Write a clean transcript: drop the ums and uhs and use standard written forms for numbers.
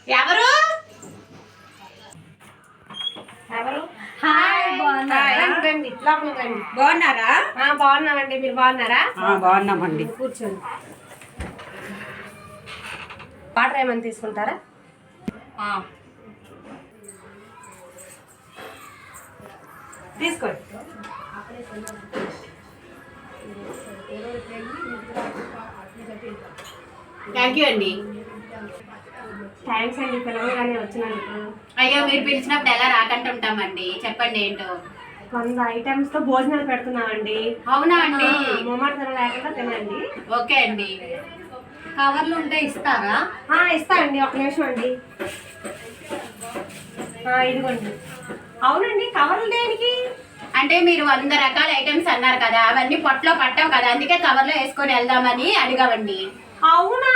ఎవరు హాయ్ రండి లోపలికి రండి. బాగున్నారా? బాగున్నామండి, మీరు బాగున్నారా? బాగున్నామండి. కూర్చోండి. వాటర్ ఏమైనా తీసుకుంటారా? తీసుకోండి. థ్యాంక్ యూ అండి. థ్యాంక్స్ అండి, పిలవగానే వచ్చినందుకు. అయ్యో మీరు పిలిచినప్పుడు ఎలా రాకంటూ ఉంటామండి, చెప్పండి ఏంటో. కొంత ఐటమ్స్ తో భోజనాలు పెడుతున్నామండి. అవునా అండి? మొమాటం లేకుండా తినండి. ఓకే అండి. కవర్లు ఉంటే ఇస్తారా? ఇస్తా అండి, ఒక నిమిషం అండి. ఇదిగోండి. అవునండి, కవర్లు దేనికి? అంటే మీరు 100 రకాల ఐటమ్స్ అన్నారు కదా, అవన్నీ పొట్టలో పట్టావు కదా, అందుకే కవర్లో వేసుకొని వెళ్దామని అడిగామండి. అవునా?